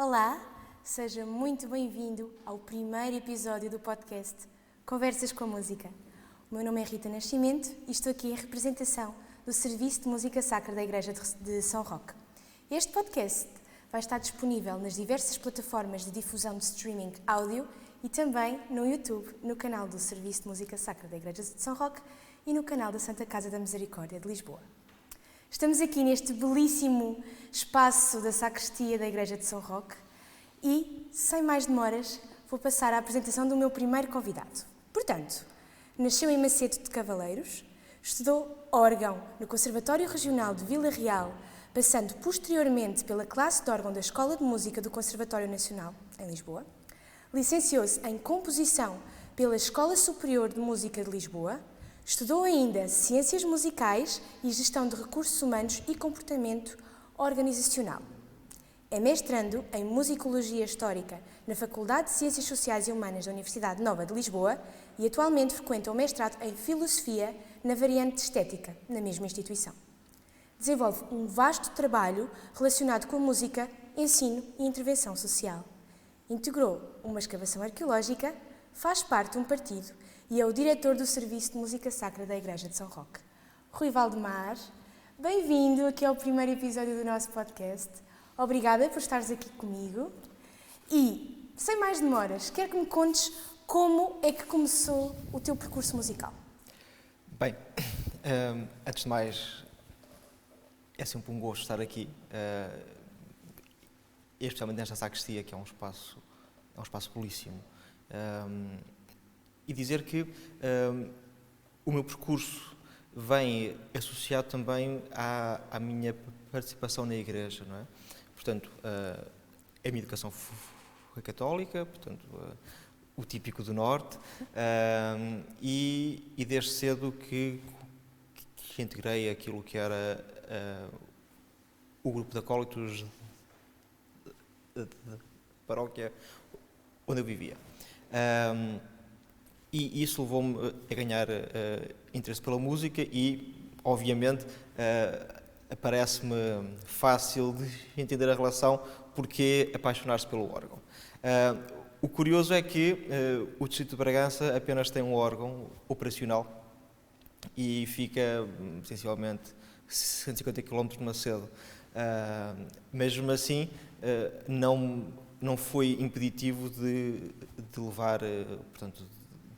Olá, seja muito bem-vindo ao primeiro episódio do podcast Conversas com a Música. O meu nome é Rita Nascimento e estou aqui em representação do Serviço de Música Sacra da Igreja de São Roque. Este podcast vai estar disponível nas diversas plataformas de difusão de streaming áudio e também no YouTube, no canal do Serviço de Música Sacra da Igreja de São Roque e no canal da Santa Casa da Misericórdia de Lisboa. Estamos aqui neste belíssimo espaço da sacristia da Igreja de São Roque e, sem mais demoras, vou passar à apresentação do meu primeiro convidado. Portanto, nasceu em Macedo de Cavaleiros, estudou órgão no Conservatório Regional de Vila Real, passando posteriormente pela classe de órgão da Escola de Música do Conservatório Nacional, em Lisboa. Licenciou-se em composição pela Escola Superior de Música de Lisboa. Estudou ainda Ciências Musicais e Gestão de Recursos Humanos e Comportamento Organizacional. É mestrando em Musicologia Histórica na Faculdade de Ciências Sociais e Humanas da Universidade Nova de Lisboa e atualmente frequenta o mestrado em Filosofia na variante de Estética, na mesma instituição. Desenvolve um vasto trabalho relacionado com a música, ensino e intervenção social. Integrou uma escavação arqueológica, faz parte de um partido e é o diretor do Serviço de Música Sacra da Igreja de São Roque. Rui Valdemar, bem-vindo aqui ao primeiro episódio do nosso podcast. Obrigada por estares aqui comigo. E, sem mais demoras, quero que me contes como é que começou o teu percurso musical. Bem, antes de mais, é sempre um gosto estar aqui, especialmente nesta sacristia, que é um espaço belíssimo. E dizer que o meu percurso vem associado também à minha participação na igreja, não é? Portanto, a minha educação foi católica, portanto, o típico do Norte, e desde cedo que integrei aquilo que era o grupo de acólitos da paróquia onde eu vivia. E isso levou-me a ganhar interesse pela música e, obviamente, parece-me fácil de entender a relação porque apaixonar-se pelo órgão. O curioso é que o Distrito de Bragança apenas tem um órgão operacional e fica, essencialmente, 150 km de Macedo. Mesmo assim, não foi impeditivo de levar, portanto,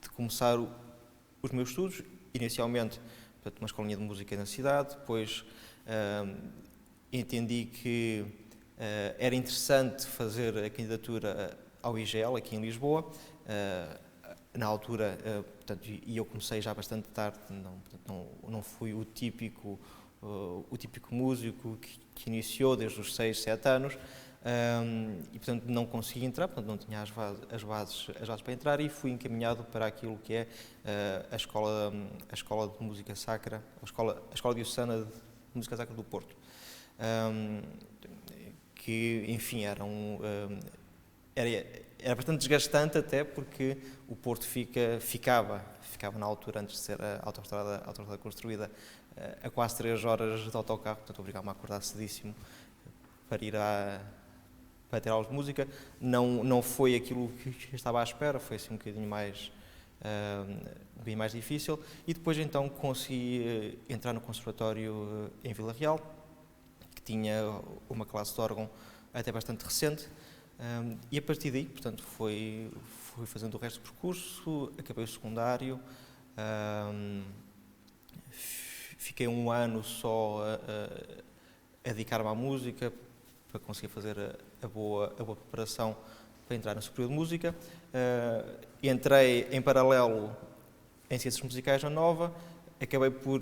de começar os meus estudos, inicialmente, portanto, uma escolinha de música na cidade, depois entendi que era interessante fazer a candidatura ao IGL, aqui em Lisboa. Na altura, portanto, e eu comecei já bastante tarde, não fui o típico músico que iniciou desde os 6, 7 anos, e portanto não consegui entrar, portanto não tinha as bases para entrar e fui encaminhado para aquilo que é a escola de música sacra, a escola diocesana de música sacra do Porto, que enfim era bastante desgastante, até porque o Porto ficava na altura, antes de ser a autoestrada construída, a quase 3 horas de autocarro, portanto obrigava-me a acordar cedíssimo para ir para ter aulas de música. Não foi aquilo que eu estava à espera, foi assim um bocadinho mais difícil. E depois então consegui entrar no conservatório em Vila Real, que tinha uma classe de órgão até bastante recente, e a partir daí, portanto, fui fazendo o resto do percurso, acabei o secundário, fiquei um ano só a dedicar-me à música, para conseguir fazer a boa preparação para entrar na Superior de Música. Entrei em paralelo em Ciências Musicais na Nova, acabei por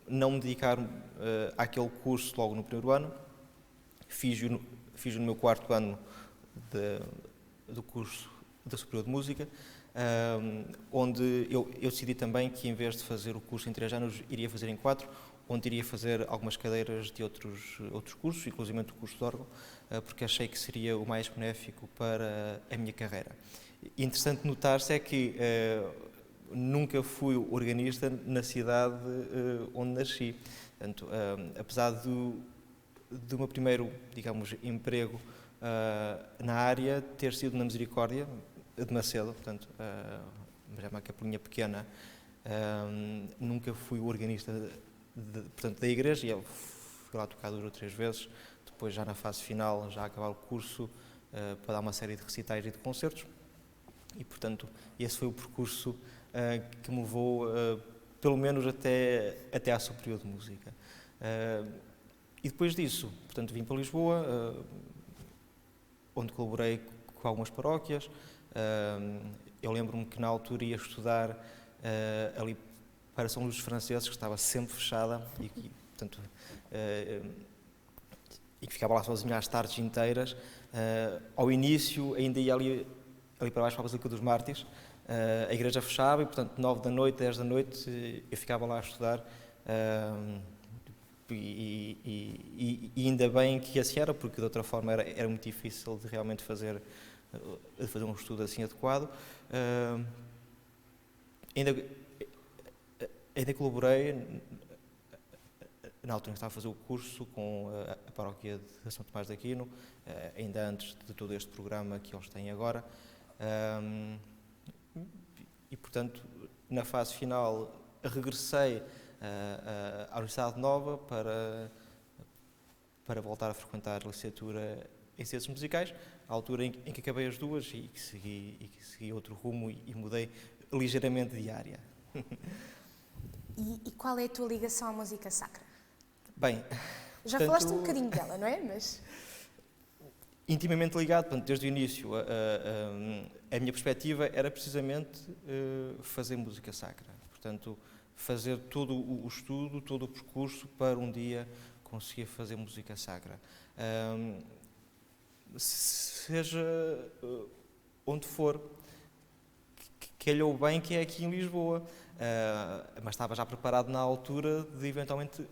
não me dedicar àquele curso logo no primeiro ano, fiz-o no meu 4º ano do curso da Superior de Música, onde eu decidi também que, em vez de fazer o curso em 3 anos, iria fazer em 4, onde iria fazer algumas cadeiras de outros cursos, inclusive o curso de órgão, porque achei que seria o mais benéfico para a minha carreira. E interessante notar-se é que nunca fui organista na cidade onde nasci. Portanto, apesar do meu primeiro, digamos, emprego na área ter sido na Misericórdia de Macedo, portanto, mas é uma capelinha pequena. Nunca fui o organista portanto, da igreja, e eu fui lá tocar 2 ou 3 vezes, depois já na fase final, já a acabar o curso, para dar uma série de recitais e de concertos, e portanto esse foi o percurso que me levou pelo menos até à Superior de Música. E depois disso, portanto, vim para Lisboa, onde colaborei com algumas paróquias. Eu lembro-me que na altura ia estudar ali para São Luís dos Franceses, que estava sempre fechada e portanto, e que ficava lá sozinho às tardes inteiras. Ao início ainda ia ali para baixo para a Basílica dos Mártires. A igreja fechava e, portanto, 9 da noite, 10 da noite, eu ficava lá a estudar. E ainda bem que assim era, porque de outra forma era muito difícil de realmente fazer um estudo assim adequado. Ainda colaborei, na altura em que estava a fazer o curso, com a paróquia de São Tomás de Aquino, ainda antes de todo este programa que eles têm agora. E, portanto, na fase final, regressei à Universidade Nova para voltar a frequentar a licenciatura em Ciências Musicais, à altura em que acabei as duas e que segui outro rumo e mudei ligeiramente de área. E qual é a tua ligação à música sacra? Bem, já falaste um bocadinho dela, não é? Mas intimamente ligado, portanto, desde o início, a minha perspectiva era precisamente fazer música sacra. Portanto, fazer todo o estudo, todo o percurso para um dia conseguir fazer música sacra. Seja onde for, calhou bem que é aqui em Lisboa, mas estava já preparado na altura de eventualmente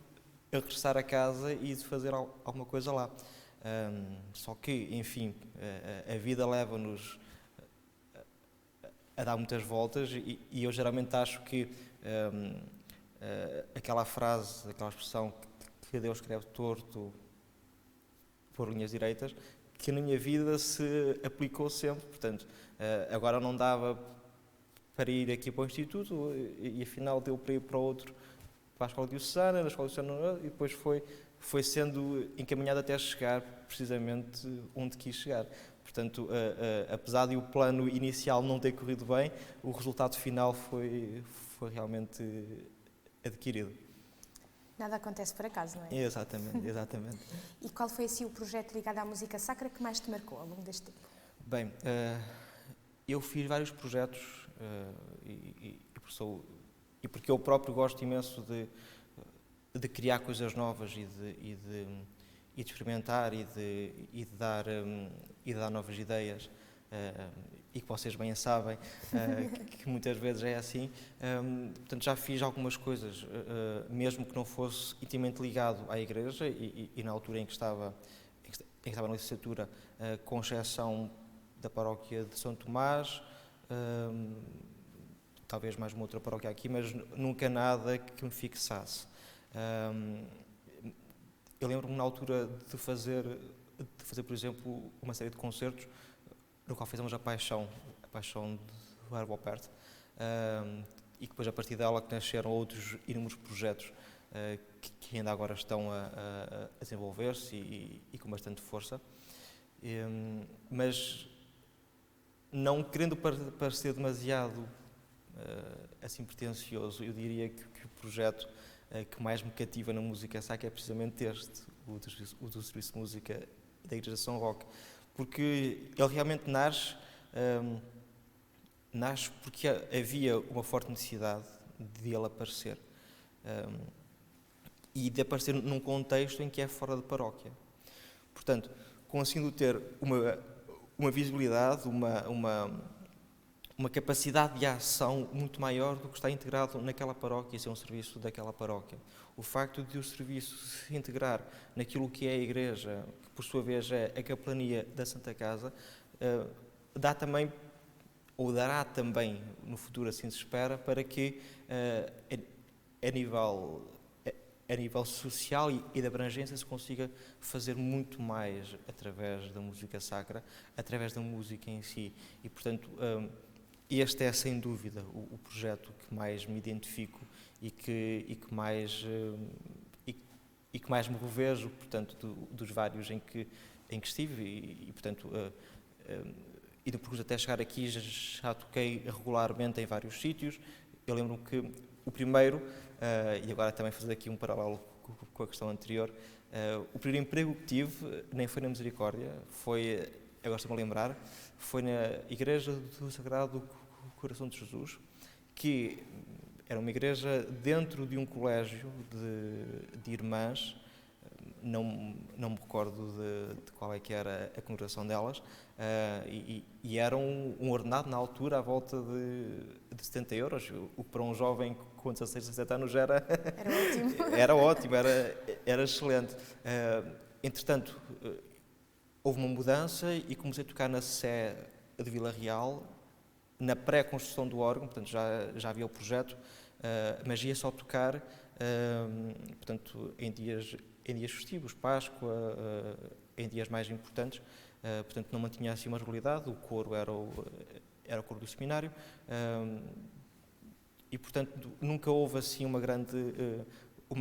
regressar a casa e de fazer alguma coisa lá. Só que, enfim, a vida leva-nos a dar muitas voltas e eu geralmente acho que aquela frase, aquela expressão que Deus escreve torto por linhas direitas, que na minha vida se aplicou sempre. Portanto, agora não dava para ir aqui para o Instituto e afinal deu para ir para outro, para a Escola Diocesana, na Escola Diocesana, e depois foi sendo encaminhado até chegar precisamente onde quis chegar. Portanto, apesar de o plano inicial não ter corrido bem, o resultado final foi realmente adquirido. Nada acontece por acaso, não é? Exatamente, exatamente. E qual foi assim o projeto ligado à música sacra que mais te marcou ao longo deste tempo? Bem, eu fiz vários projetos e porque eu próprio gosto imenso de criar coisas novas e de experimentar e de dar novas ideias, e que vocês bem sabem que muitas vezes é assim. Portanto, já fiz algumas coisas, mesmo que não fosse intimamente ligado à igreja e na altura em que estava na licenciatura, com exceção da paróquia de São Tomás, talvez mais uma outra paróquia aqui, mas nunca nada que me fixasse. Eu lembro-me na altura de fazer, por exemplo, uma série de concertos no qual fizemos a Paixão do Herbo Perto, e que depois a partir dela que nasceram outros inúmeros projetos que ainda agora estão a desenvolver-se e com bastante força. Mas não querendo parecer demasiado assim pretencioso, eu diria que o projeto que mais me cativa na música sacra é precisamente este, o do Serviço de Música da Igreja de São Roque, porque ele realmente nasce porque havia uma forte necessidade de ele aparecer, e de aparecer num contexto em que é fora de paróquia. Portanto, conseguindo ter uma visibilidade, uma capacidade de ação muito maior do que está integrado naquela paróquia e ser um serviço daquela paróquia. O facto de o serviço se integrar naquilo que é a Igreja, que por sua vez é a capelania da Santa Casa, dá também, ou dará também, no futuro assim se espera, para que a nível social e de abrangência se consiga fazer muito mais através da música sacra, através da música em si. E, portanto, este é, sem dúvida, o projeto que mais me identifico e que mais me revejo, portanto, dos vários em que estive e portanto, e depois até chegar aqui já toquei regularmente em vários sítios. Eu lembro-me que o primeiro, e agora também fazer aqui um paralelo com a questão anterior, o primeiro emprego que tive nem foi na Misericórdia, foi, agora estou-me a lembrar, foi na Igreja do Sagrado Coração de Jesus, que era uma igreja dentro de um colégio de irmãs, não me recordo de qual é que era a congregação delas, e era um ordenado na altura à volta de 70 euros, o que para um jovem com 16, 17 anos era ótimo. Era ótimo, era excelente. Entretanto, houve uma mudança e comecei a tocar na Sé de Vila Real, na pré-construção do órgão, portanto já havia o projeto, mas ia só tocar, portanto, em dias festivos, Páscoa, em dias mais importantes, portanto não mantinha assim uma regularidade, o coro era o coro do seminário, e portanto nunca houve assim uma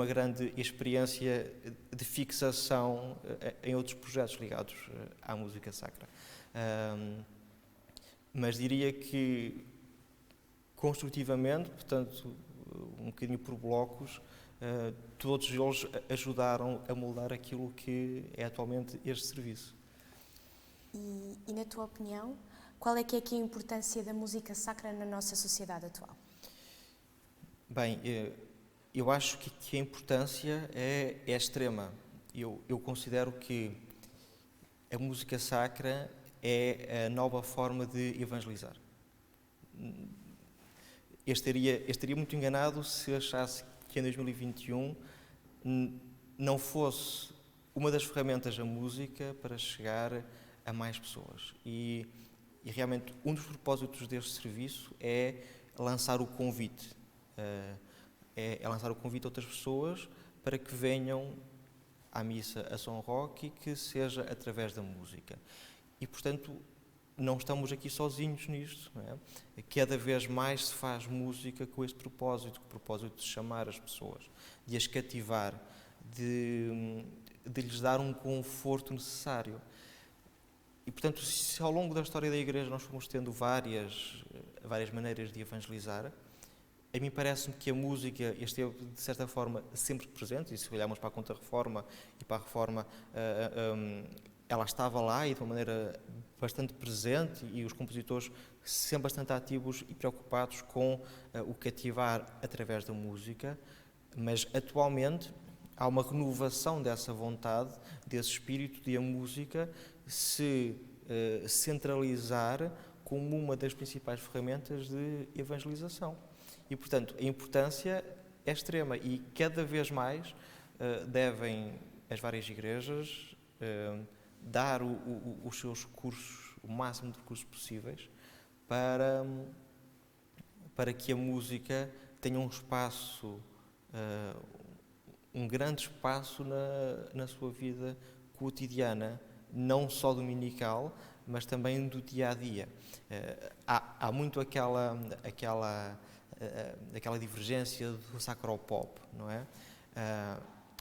grande experiência de fixação em outros projetos ligados à música sacra. Mas diria que construtivamente, portanto, um bocadinho por blocos, todos eles ajudaram a moldar aquilo que é atualmente este serviço. E na tua opinião, qual é que é aqui a importância da música sacra na nossa sociedade atual? Bem, eu acho que a importância é extrema. Eu considero que a música sacra é a nova forma de evangelizar. Eu estaria muito enganado se achasse que em 2021 não fosse uma das ferramentas a música para chegar a mais pessoas. E realmente um dos propósitos deste serviço é lançar o convite. É lançar o convite a outras pessoas para que venham à missa a São Roque e que seja através da música. E, portanto, não estamos aqui sozinhos nisto, não é? Cada vez mais se faz música com este propósito, com o propósito de chamar as pessoas, de as cativar, de lhes dar um conforto necessário. E, portanto, se ao longo da história da Igreja nós fomos tendo várias maneiras de evangelizar, a mim parece-me que a música esteve, de certa forma, sempre presente, e se olharmos para a Contra-Reforma e para a Reforma, ela estava lá e de uma maneira bastante presente, e os compositores sempre bastante ativos e preocupados com o cativar através da música, mas atualmente há uma renovação dessa vontade, desse espírito de a música se centralizar como uma das principais ferramentas de evangelização. E, portanto, a importância é extrema e cada vez mais devem as várias igrejas dar os seus recursos, o máximo de recursos possíveis, para que a música tenha um espaço, um grande espaço na sua vida cotidiana, não só dominical, mas também do dia-a-dia. Há muito aquela divergência do sacropop, não é?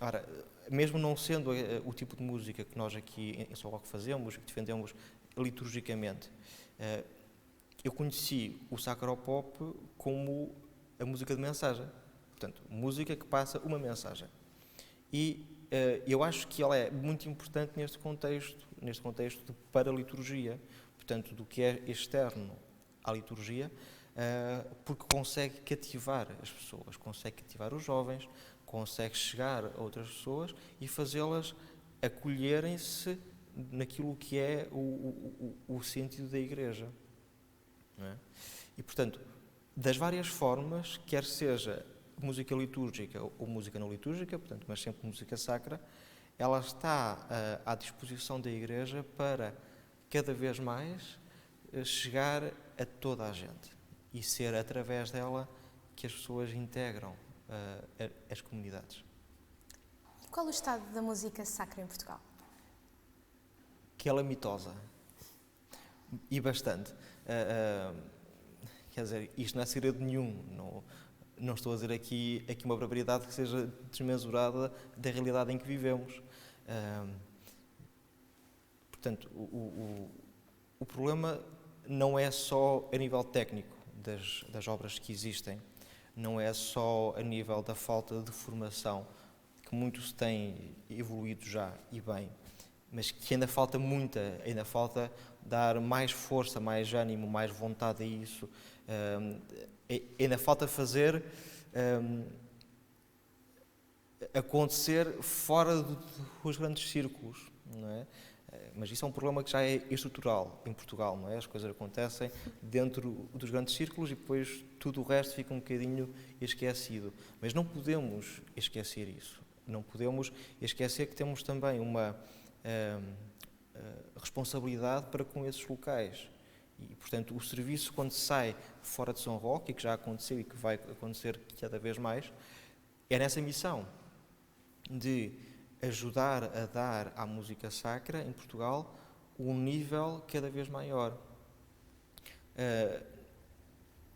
Ora, mesmo não sendo o tipo de música que nós aqui em São Roque fazemos, que defendemos liturgicamente, eu conheci o sacropop como a música de mensagem. Portanto, música que passa uma mensagem. E eu acho que ela é muito importante neste contexto de paraliturgia, portanto, do que é externo à liturgia, porque consegue cativar as pessoas, consegue cativar os jovens, consegue chegar a outras pessoas e fazê-las acolherem-se naquilo que é o sentido da Igreja. Não é? E, portanto, das várias formas, quer seja música litúrgica ou música não litúrgica, portanto, mas sempre música sacra, ela está à disposição da Igreja para, cada vez mais, chegar a toda a gente e ser através dela que as pessoas integram as comunidades. Qual o estado da música sacra em Portugal? Que é lamitosa. E bastante. Quer dizer, isto não é segredo nenhum. Não estou a dizer aqui uma barbaridade que seja desmesurada da realidade em que vivemos. Portanto, o problema não é só a nível técnico das obras que existem, não é só a nível da falta de formação, que muito se tem evoluído já e bem, mas que ainda falta ainda falta dar mais força, mais ânimo, mais vontade a isso, ainda falta fazer acontecer fora dos grandes círculos, não é? Mas isso é um problema que já é estrutural em Portugal, não é? As coisas acontecem dentro dos grandes círculos e depois tudo o resto fica um bocadinho esquecido. Mas não podemos esquecer isso. Não podemos esquecer que temos também uma responsabilidade para com esses locais. E, portanto, o serviço, quando sai fora de São Roque, e que já aconteceu e que vai acontecer cada vez mais, é nessa missão de ajudar a dar à música sacra em Portugal um nível cada vez maior.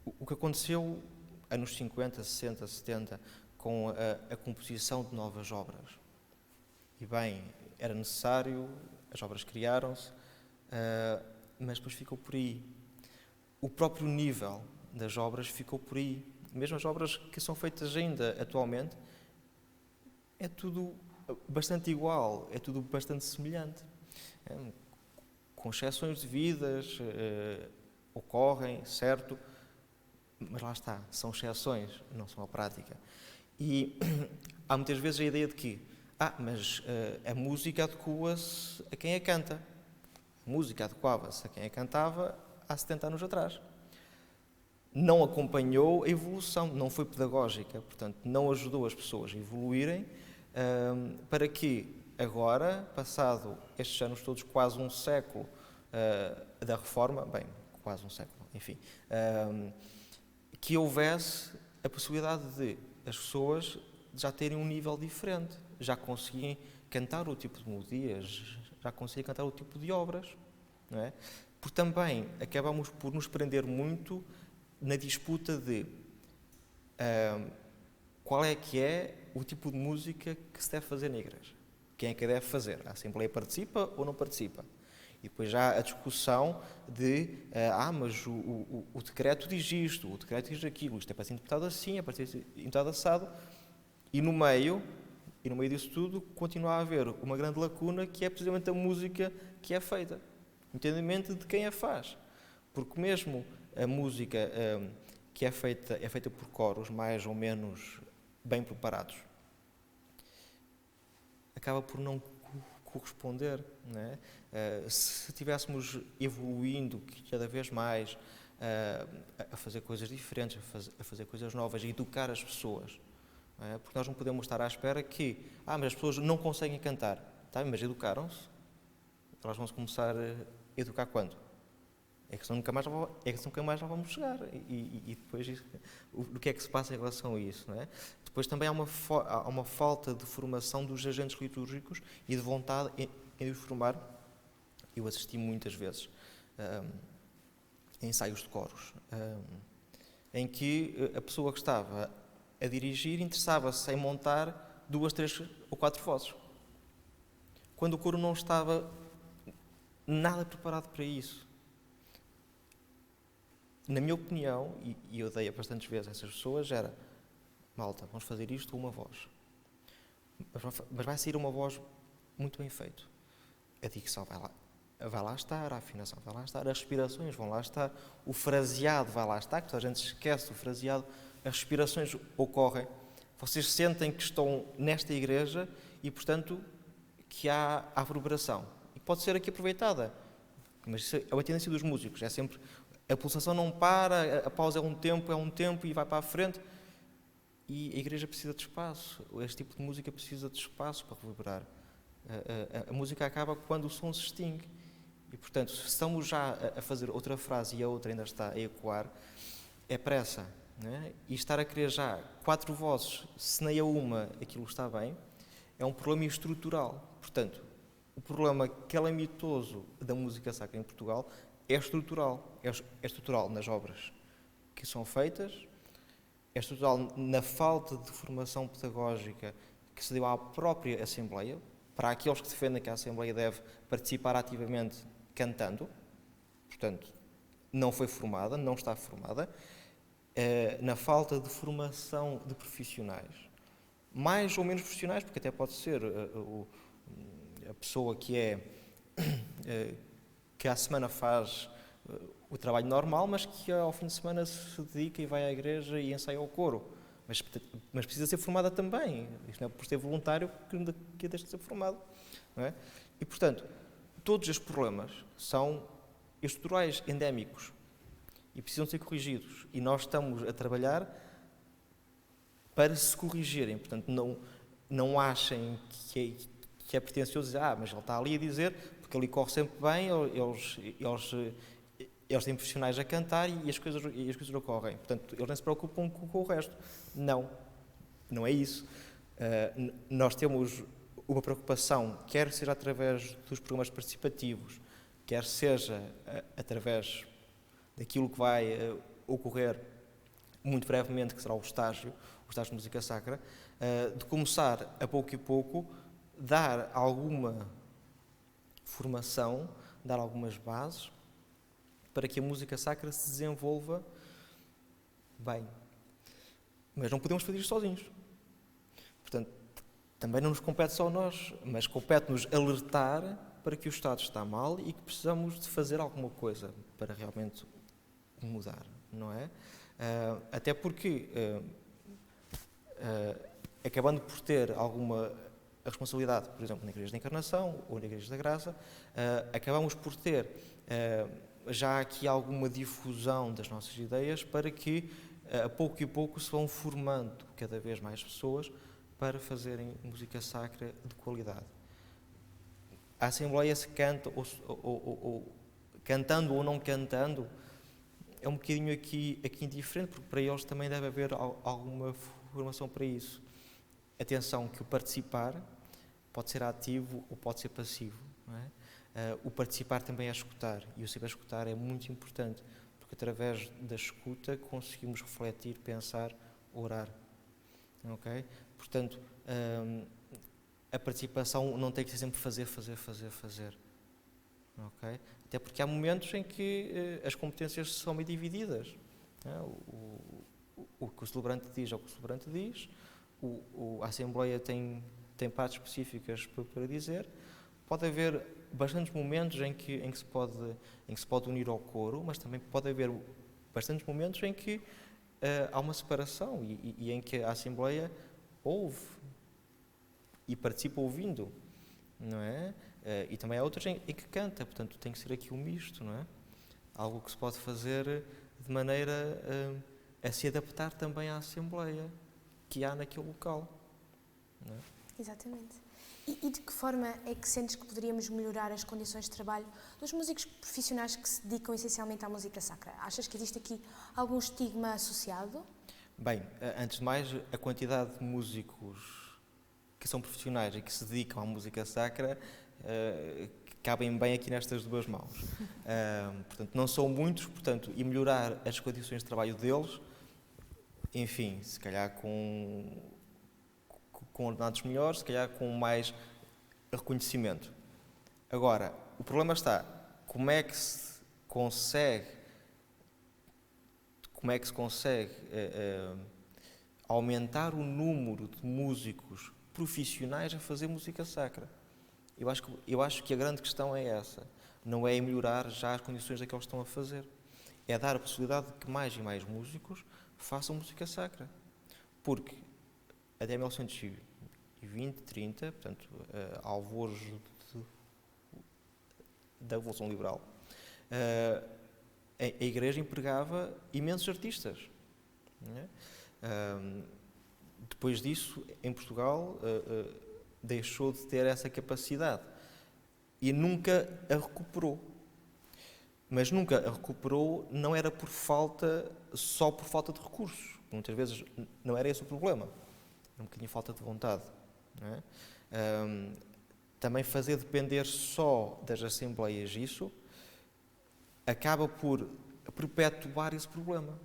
O que aconteceu anos 50, 60, 70 com a composição de novas obras. E bem, era necessário, as obras criaram-se, mas depois ficou por aí. O próprio nível das obras ficou por aí. Mesmo as obras que são feitas ainda atualmente, é tudo bastante igual, é tudo bastante semelhante. Com exceções devidas, ocorrem, certo, mas lá está, são exceções, não são a prática. E há muitas vezes a ideia de que mas a música adequa-se a quem a canta. A música adequava-se a quem a cantava há 70 anos atrás. Não acompanhou a evolução, não foi pedagógica, portanto, não ajudou as pessoas a evoluírem para que agora, passado estes anos todos, quase um século da reforma, quase um século, enfim, que houvesse a possibilidade de as pessoas já terem um nível diferente, já conseguirem cantar o tipo de melodias, já conseguirem cantar o tipo de obras, não é? Porque também acabamos por nos prender muito na disputa de qual é que é o tipo de música que se deve fazer na igreja. Quem é que a deve fazer? A Assembleia participa ou não participa? E depois já há a discussão de mas o decreto diz isto, o decreto diz aquilo, isto é para ser interpretado assim, é para ser interpretado assado. E no meio disso tudo, continua a haver uma grande lacuna que é precisamente a música que é feita. O entendimento de quem a faz. Porque mesmo a música que é feita por coros mais ou menos bem preparados, acaba por não corresponder, não é? Se estivéssemos evoluindo cada vez mais a fazer coisas diferentes, a fazer coisas novas, a educar as pessoas, não é? Porque nós não podemos estar à espera que mas as pessoas não conseguem cantar, mas educaram-se, elas vão-se começar a educar quando? É que nunca mais lá vamos chegar. E depois, o que é que se passa em relação a isso? Não é? Depois também há uma falta de formação dos agentes litúrgicos e de vontade em os formar. Eu assisti muitas vezes a ensaios de coros, em que a pessoa que estava a dirigir interessava-se em montar 2, 3 ou 4 vozes, quando o coro não estava nada preparado para isso. Na minha opinião, e eu dei a bastantes vezes a essas pessoas, era: malta, vamos fazer isto uma voz. Mas vai sair uma voz muito bem feita. A dicção vai lá estar, a afinação vai lá estar, as respirações vão lá estar, o fraseado vai lá estar, que toda a gente se esquece do fraseado, as respirações ocorrem. Vocês sentem que estão nesta igreja e, portanto, que há a reverberação. E pode ser aqui aproveitada. Mas isso é a tendência dos músicos, é sempre... A pulsação não para, a pausa é um tempo e vai para a frente. E a igreja precisa de espaço. Este tipo de música precisa de espaço para reverberar. A música acaba quando o som se extingue. E, portanto, se estamos já a fazer outra frase e a outra ainda está a ecoar, é pressa. Não é? E estar a querer já 4 vozes, se nem a uma aquilo está bem, é um problema estrutural. Portanto, o problema calamitoso da música sacra em Portugal é estrutural. É estrutural nas obras que são feitas, é estrutural na falta de formação pedagógica que se deu à própria Assembleia, para aqueles que defendem que a Assembleia deve participar ativamente cantando. Portanto, não foi formada, não está formada, na falta de formação de profissionais, mais ou menos profissionais, porque até pode ser a pessoa que à semana faz o trabalho normal, mas que ao fim de semana se dedica e vai à igreja e ensaia o coro. Mas precisa ser formada também. Isto não é por ser voluntário que deixa de ser formado. Não é? E, portanto, todos estes problemas são estruturais, endémicos, e precisam ser corrigidos. E nós estamos a trabalhar para se corrigirem. Portanto, não achem que é pretencioso dizer, mas ele está ali a dizer, porque ali corre sempre bem, eles têm profissionais a cantar e as coisas ocorrem. Portanto, eles não se preocupam com o resto. Não é isso. Nós temos uma preocupação, quer seja através dos programas participativos, quer seja através daquilo que vai ocorrer muito brevemente, que será o estágio de música sacra, de começar a pouco e pouco dar alguma formação, dar algumas bases para que a música sacra se desenvolva bem. Mas não podemos fazer isto sozinhos. Portanto, também não nos compete só a nós, mas compete-nos alertar para que o Estado está mal e que precisamos de fazer alguma coisa para realmente mudar, não é? Até porque, acabando por ter alguma responsabilidade, por exemplo, na Igreja da Encarnação ou na Igreja da Graça, acabamos por ter já aqui alguma difusão das nossas ideias para que, a pouco e pouco, se vão formando cada vez mais pessoas para fazerem música sacra de qualidade. A Assembleia se canta, ou cantando ou não cantando, é um bocadinho aqui indiferente, porque para eles também deve haver alguma formação para isso. Atenção que o participar pode ser ativo ou pode ser passivo. Não é? O participar também é escutar, e o saber escutar é muito importante, porque através da escuta conseguimos refletir, pensar, orar. Okay? Portanto, a participação não tem que ser sempre fazer. Okay? Até porque há momentos em que as competências são meio divididas. O que o celebrante diz é o que o celebrante diz, a Assembleia tem partes específicas para dizer. Pode haver bastantes momentos em que se pode unir ao coro, mas também pode haver bastantes momentos em que há uma separação e em que a Assembleia ouve e participa ouvindo, não é? E também há outras em que canta, portanto tem que ser aqui um misto, não é? Algo que se pode fazer de maneira a se adaptar também à Assembleia que há naquele local, não é? Exatamente. E de que forma é que sentes que poderíamos melhorar as condições de trabalho dos músicos profissionais que se dedicam essencialmente à música sacra? Achas que existe aqui algum estigma associado? Bem, antes de mais, a quantidade de músicos que são profissionais e que se dedicam à música sacra cabem bem aqui nestas duas mãos. Portanto, não são muitos, portanto, e melhorar as condições de trabalho deles, enfim, se calhar com ordenados melhores, se calhar com mais reconhecimento. Agora, o problema está, como é que se consegue aumentar o número de músicos profissionais a fazer música sacra? Eu acho que a grande questão é essa. Não é melhorar já as condições daqueles que estão a fazer. É dar a possibilidade de que mais e mais músicos façam música sacra. Porque até 1920, 30, portanto, alvores da Revolução Liberal, a Igreja empregava imensos artistas. Não é? Depois disso, em Portugal, deixou de ter essa capacidade e nunca a recuperou. Mas nunca a recuperou não era só por falta de recursos. Muitas vezes não era esse o problema. Era um bocadinho falta de vontade. Não é? Também fazer depender só das assembleias isso acaba por perpetuar esse problema.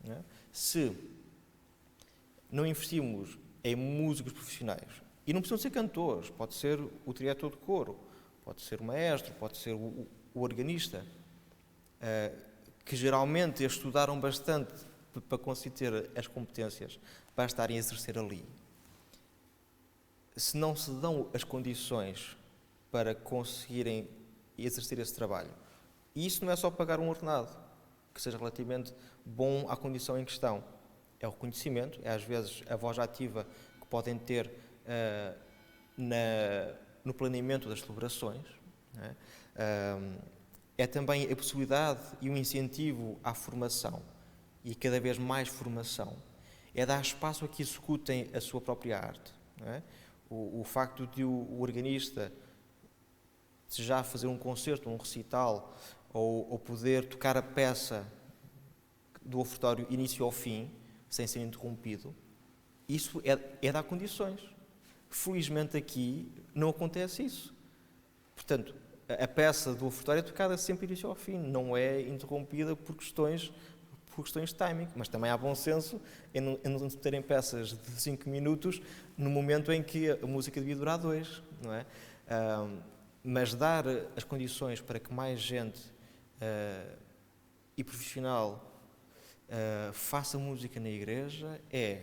Não é? Se não investimos em músicos profissionais, e não precisam ser cantores, pode ser o diretor de coro, pode ser o maestro, pode ser o organista, que geralmente estudaram bastante para conseguir ter as competências para estarem a exercer ali. Se não se dão as condições para conseguirem exercer esse trabalho, e isso não é só pagar um ordenado, que seja relativamente bom à condição em questão, é o reconhecimento, é às vezes a voz ativa que podem ter no planeamento das celebrações, não é? É também a possibilidade e o incentivo à formação, e cada vez mais formação, é dar espaço a que executem a sua própria arte. Não é? O facto de o organista desejar fazer um concerto, um recital, ou poder tocar a peça do ofertório início ao fim, sem ser interrompido, isso é dar condições. Felizmente aqui não acontece isso. Portanto, a peça do ofertório é tocada sempre início ao fim, não é interrompida por questões de timing, mas também há bom senso em não terem peças de 5 minutos no momento em que a música devia durar 2, não é? Mas dar as condições para que mais gente e profissional faça música na igreja é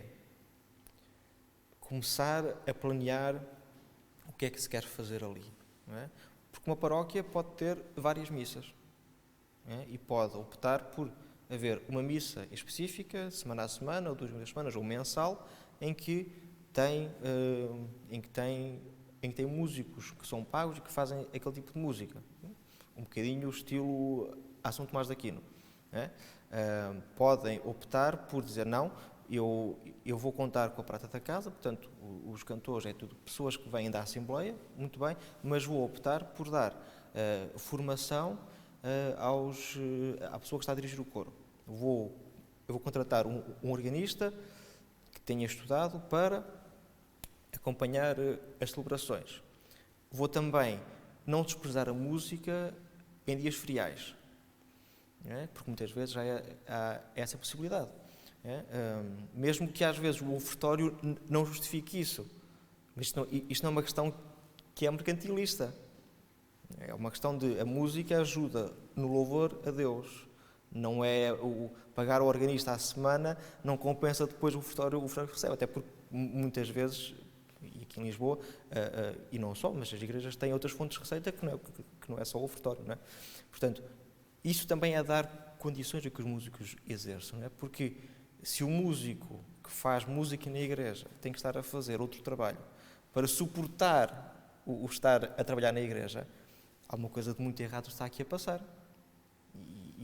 começar a planear o que é que se quer fazer ali, não é? Porque uma paróquia pode ter várias missas, não é? E pode optar por haver uma missa específica, semana a semana, ou 2 vezes a semana, ou mensal, em que tem músicos que são pagos e que fazem aquele tipo de música. Um bocadinho o estilo a São Tomás de Aquino. É? Podem optar por dizer não, eu vou contar com a prata da casa, portanto, os cantores é tudo pessoas que vêm da Assembleia, muito bem, mas vou optar por dar formação à pessoa que está a dirigir o coro. Eu vou contratar um organista que tenha estudado para acompanhar as celebrações. Vou também não desprezar a música em dias feriais, não é? Porque muitas vezes já há essa possibilidade. Mesmo que às vezes o ofertório não justifique isso. Isto não é uma questão que é mercantilista. É uma questão de a música ajuda no louvor a Deus. Não é o pagar o organista à semana, não compensa depois o ofertório recebe. Até porque muitas vezes, e aqui em Lisboa, e não só, mas as igrejas têm outras fontes de receita que não é só o ofertório. Não é? Portanto, isso também é dar condições a que os músicos exerçam. Não é? Porque se o músico que faz música na igreja tem que estar a fazer outro trabalho para suportar o estar a trabalhar na igreja, alguma coisa de muito errado está aqui a passar.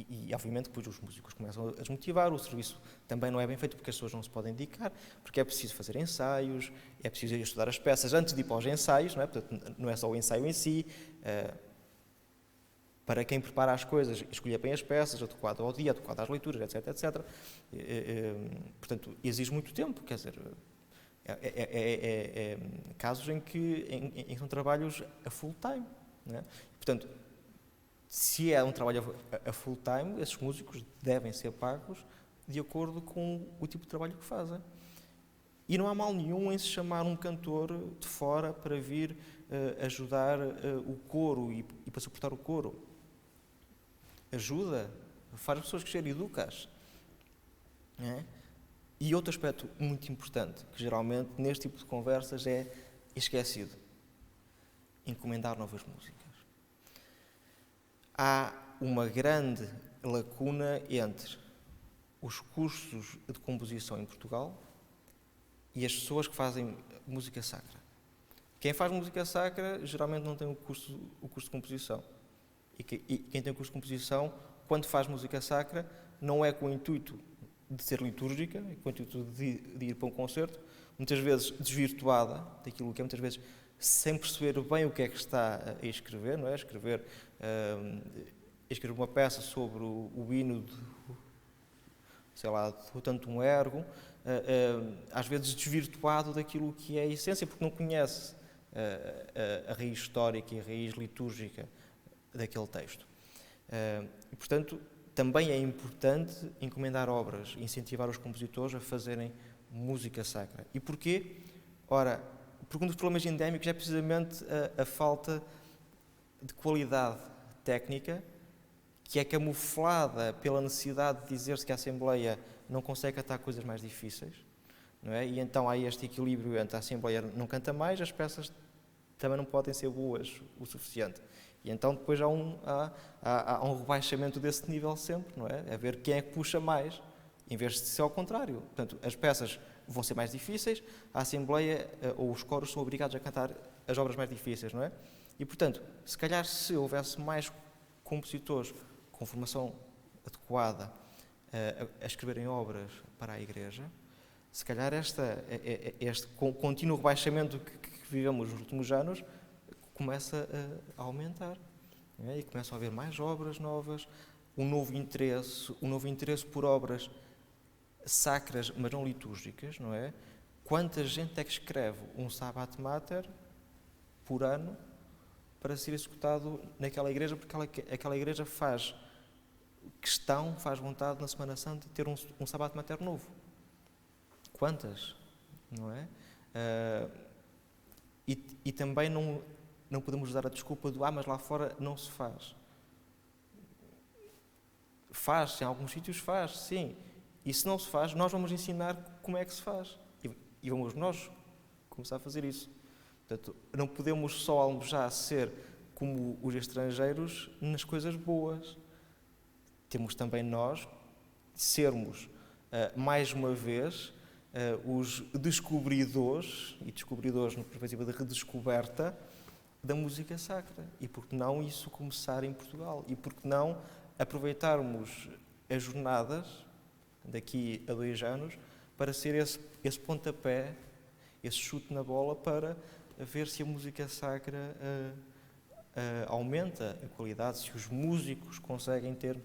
E obviamente depois os músicos começam a desmotivar, o serviço também não é bem feito porque as pessoas não se podem dedicar, porque é preciso fazer ensaios, é preciso ir estudar as peças antes de ir para os ensaios, não é? Portanto, não é só o ensaio em si, para quem prepara as coisas, escolher bem as peças, adequado ao dia, adequado às leituras, etc, etc. Portanto, exige muito tempo, quer dizer, casos em que são trabalhos a full time, não é? Portanto, se é um trabalho a full time, esses músicos devem ser pagos de acordo com o tipo de trabalho que fazem. E não há mal nenhum em se chamar um cantor de fora para vir ajudar o coro e para suportar o coro. Ajuda, faz as pessoas crescer, educa-as. É? E outro aspecto muito importante, que geralmente neste tipo de conversas é esquecido: encomendar novas músicas. Há uma grande lacuna entre os cursos de composição em Portugal e as pessoas que fazem música sacra. Quem faz música sacra geralmente não tem o curso de composição. E quem tem o curso de composição, quando faz música sacra, não é com o intuito de ser litúrgica, é com o intuito de ir para um concerto, muitas vezes desvirtuada daquilo que é, muitas vezes sem perceber bem o que é que está a escrever, não é? Escrever uma peça sobre o hino do Tantum Ergo, às vezes desvirtuado daquilo que é a essência, porque não conhece a raiz histórica e a raiz litúrgica daquele texto. E, portanto, também é importante encomendar obras, incentivar os compositores a fazerem música sacra. E porquê? Ora, porque um dos problemas endémicos é precisamente a falta de qualidade técnica, que é camuflada pela necessidade de dizer-se que a Assembleia não consegue cantar coisas mais difíceis, não é? E então há este equilíbrio entre a Assembleia não canta mais, as peças também não podem ser boas o suficiente. E então depois há um rebaixamento desse nível sempre, não é? É ver quem é que puxa mais, em vez de ser ao contrário. Portanto, as peças vão ser mais difíceis, a Assembleia ou os coros são obrigados a cantar as obras mais difíceis, não é? E, portanto, se calhar se houvesse mais compositores com formação adequada a escreverem obras para a Igreja, se calhar este contínuo rebaixamento que vivemos nos últimos anos começa a aumentar, não é? E começam a haver mais obras novas, um novo interesse por obras sacras, mas não litúrgicas, não é? Quanta gente é que escreve um Stabat Mater por ano para ser executado naquela igreja, porque aquela igreja faz questão, faz vontade na Semana Santa de ter um Stabat Mater novo. Quantas? Não é? E também não podemos dar a desculpa do mas lá fora não se faz. Faz, em alguns sítios faz, sim. E se não se faz, nós vamos ensinar como é que se faz. E vamos nós começar a fazer isso. Portanto, não podemos só almejar ser como os estrangeiros nas coisas boas. Temos também nós sermos, mais uma vez, os descobridores, e descobridores na perspectiva de redescoberta, da música sacra. E por que não isso começar em Portugal? E por que não aproveitarmos as jornadas, daqui a 2 anos, para ser esse pontapé, esse chute na bola, para ver se a música sacra aumenta a qualidade, se os músicos conseguem ter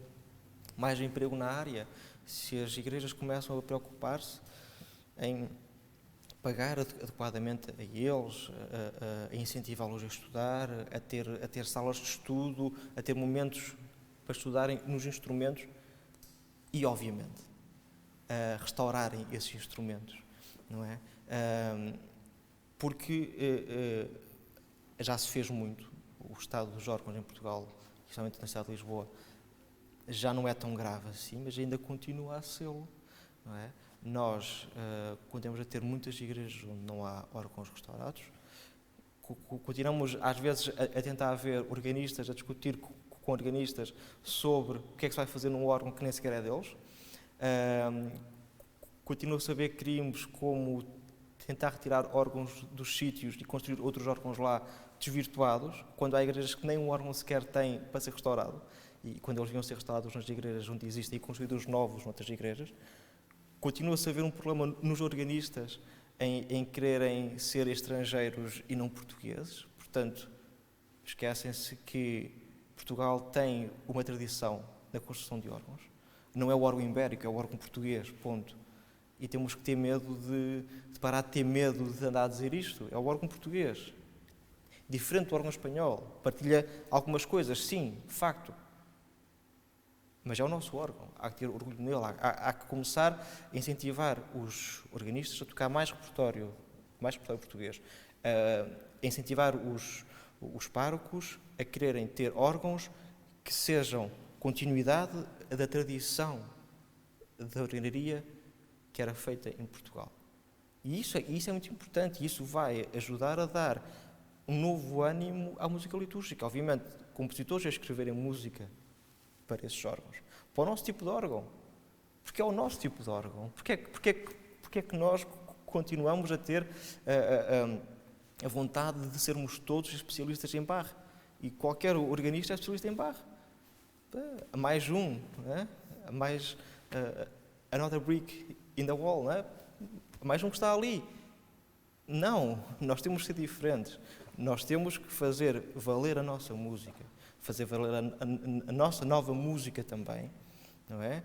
mais emprego na área, se as igrejas começam a preocupar-se em pagar adequadamente a eles, a incentivá-los a estudar, a ter salas de estudo, a ter momentos para estudarem nos instrumentos e, obviamente, a restaurarem esses instrumentos, não é? Porque já se fez muito. O estado dos órgãos em Portugal, especialmente na cidade de Lisboa, já não é tão grave assim, mas ainda continua a ser-lo, não é? Nós continuamos a ter muitas igrejas onde não há órgãos restaurados, continuamos às vezes a tentar ver organistas, a discutir com organistas sobre o que é que se vai fazer num órgão que nem sequer é deles. Continuo-se a ver crimes como tentar retirar órgãos dos sítios e construir outros órgãos lá desvirtuados, quando há igrejas que nem um órgão sequer têm para ser restaurado, e quando eles deviam ser restaurados nas igrejas onde existem e construídos novos noutras igrejas. Continua-se a haver um problema nos organistas em quererem ser estrangeiros e não portugueses. Portanto, esquecem-se que Portugal tem uma tradição na construção de órgãos. Não é o órgão ibérico, é o órgão português, ponto. E temos que ter medo de parar de ter medo de andar a dizer isto. É o órgão português. Diferente do órgão espanhol. Partilha algumas coisas, sim, de facto. Mas é o nosso órgão, há que ter orgulho nele, há que começar a incentivar os organistas a tocar mais repertório português, a incentivar os párocos a quererem ter órgãos que sejam continuidade da tradição da organaria que era feita em Portugal. E isso é muito importante, e isso vai ajudar a dar um novo ânimo à música litúrgica. Obviamente, compositores a escreverem música para esses órgãos. Para o nosso tipo de órgão. Porque é o nosso tipo de órgão. Porque é que nós continuamos a ter a vontade de sermos todos especialistas em Bach? E qualquer organista é especialista em Bach. Mais um, não é? Mais another brick in the wall, não é? Mais um que está ali. Não, nós temos que ser diferentes. Nós temos que fazer valer a nossa música. Fazer valer a nossa nova música também, não é?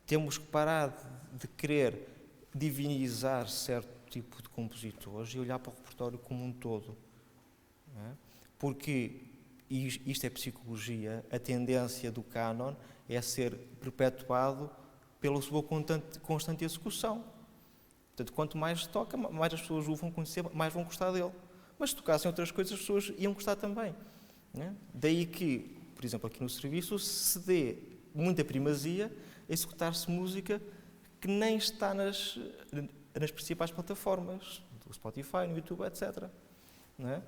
Temos que parar de querer divinizar certo tipo de compositores e olhar para o repertório como um todo. não é? Porque, e isto é psicologia, a tendência do cânon é ser perpetuado pela sua constante execução. Portanto, quanto mais se toca, mais as pessoas o vão conhecer, mais vão gostar dele. Mas se tocassem outras coisas, as pessoas iam gostar também. Não é? Daí que, por exemplo, aqui no serviço, se dê muita primazia a executar-se música que nem está nas principais plataformas, do Spotify, no YouTube, etc. Não é?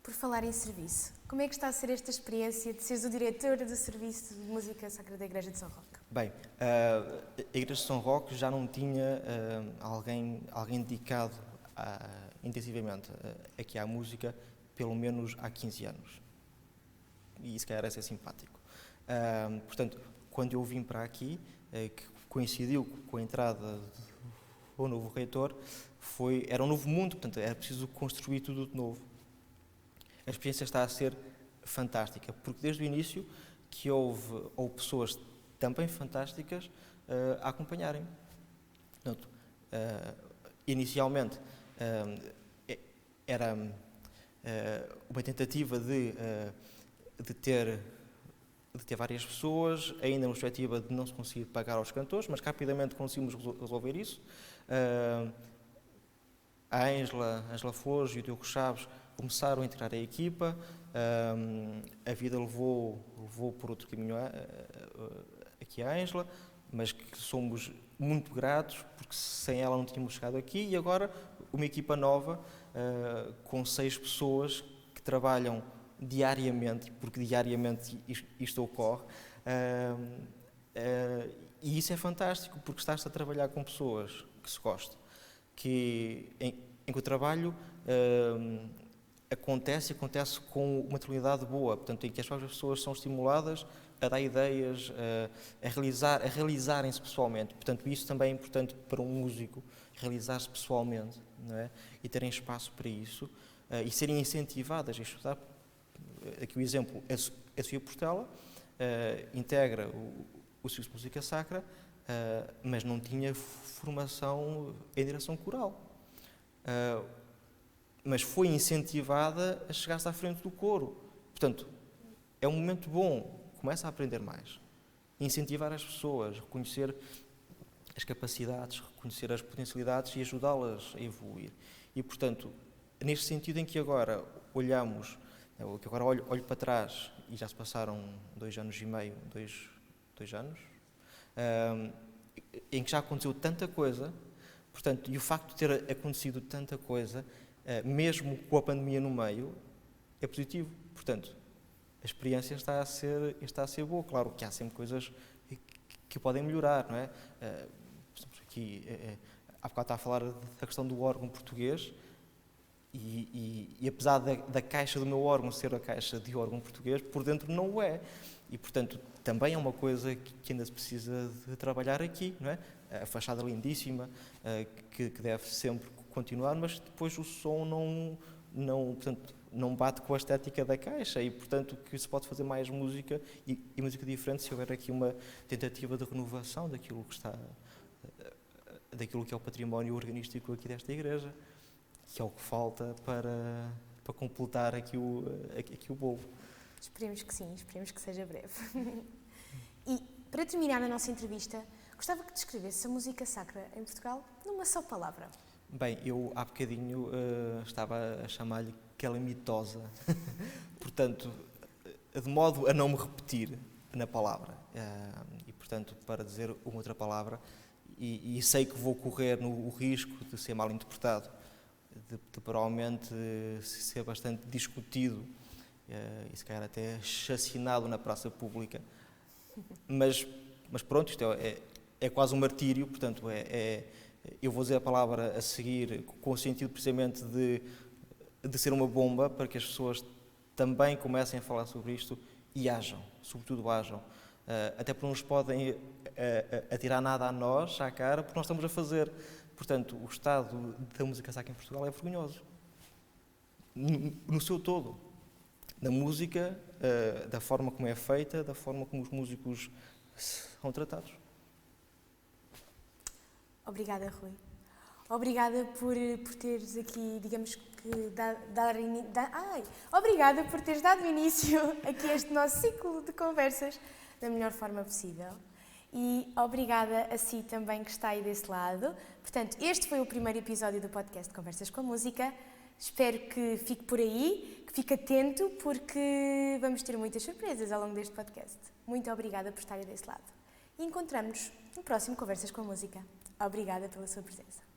Por falar em serviço, como é que está a ser esta experiência de seres o diretor do Serviço de Música Sacra da Igreja de São Roque? Bem, a Igreja de São Roque já não tinha alguém dedicado intensivamente aqui à música, pelo menos há 15 anos. E se calhar é ser simpático. Portanto, quando eu vim para aqui, que coincidiu com a entrada do novo reitor, era um novo mundo, portanto, era preciso construir tudo de novo. A experiência está a ser fantástica, porque desde o início que houve pessoas também fantásticas a acompanharem. Portanto, inicialmente era uma tentativa de ter várias pessoas, ainda uma perspectiva de não se conseguir pagar aos cantores, mas rapidamente conseguimos resolver isso. A Ângela Flores e o Diogo Chaves começaram a integrar a equipa, a vida levou por outro caminho aqui a Ângela, mas que somos muito gratos, porque sem ela não tínhamos chegado aqui, e agora uma equipa nova, com 6 pessoas que trabalham diariamente, porque diariamente isto ocorre, e isso é fantástico, porque estás a trabalhar com pessoas que se gostam, em que o trabalho acontece com uma tonalidade boa, portanto, em que as próprias pessoas são estimuladas a dar ideias, a realizarem-se pessoalmente. Portanto, isso também é importante para um músico, realizar-se pessoalmente, não é? E terem espaço para isso, e serem incentivadas a estudar. Aqui o exemplo, a Sofia Portela integra o Serviço de Música Sacra, mas não tinha formação em direção coral. Mas foi incentivada a chegar-se à frente do coro. Portanto, é um momento bom, começa a aprender mais. Incentivar as pessoas, reconhecer as capacidades, reconhecer as potencialidades e ajudá-las a evoluir. E, portanto, neste sentido em que agora olhamos, que agora olho para trás, e já se passaram 2 anos e meio, 2 anos, em que já aconteceu tanta coisa, portanto, e o facto de ter acontecido tanta coisa, mesmo com a pandemia no meio, é positivo. Portanto, a experiência está a ser boa. Claro que há sempre coisas que podem melhorar, não é? Aqui, há bocado está a falar da questão do órgão português, e apesar da caixa do meu órgão ser a caixa de órgão português, por dentro não o é. E, portanto, também é uma coisa que ainda se precisa de trabalhar aqui, não é? A fachada lindíssima, que deve sempre continuar, mas depois o som portanto, não bate com a estética da caixa, e, portanto, que se pode fazer mais música e música diferente se houver aqui uma tentativa de renovação daquilo que é o património organístico aqui desta igreja, que é o que falta para completar aqui o bolo. Esperemos que sim, esperemos que seja breve. E, para terminar a nossa entrevista, gostava que descrevesse a música sacra em Portugal numa só palavra. Bem, eu há bocadinho estava a chamar-lhe calamitosa, portanto, de modo a não me repetir na palavra, e, portanto, para dizer uma outra palavra, e sei que vou correr o risco de ser mal interpretado, de provavelmente ser bastante discutido, e se calhar até chacinado na praça pública, mas pronto, isto é quase um martírio, portanto, eu vou dizer a palavra a seguir com o sentido precisamente de ser uma bomba para que as pessoas também comecem a falar sobre isto e ajam, sobretudo ajam. Até porque não nos podem atirar nada a nós, à cara, porque nós estamos a fazer. Portanto, o estado da música sacra em Portugal é vergonhoso. No seu todo. Da música, da forma como é feita, da forma como os músicos são tratados. Obrigada, Rui. Obrigada por teres aqui, digamos que, obrigada por teres dado início aqui a este nosso ciclo de conversas da melhor forma possível. E obrigada a si também que está aí desse lado. Portanto, este foi o primeiro episódio do podcast Conversas com a Música. Espero que fique por aí, que fique atento, porque vamos ter muitas surpresas ao longo deste podcast. Muito obrigada por estar aí desse lado. E encontramos-nos no próximo Conversas com a Música. Obrigada pela sua presença.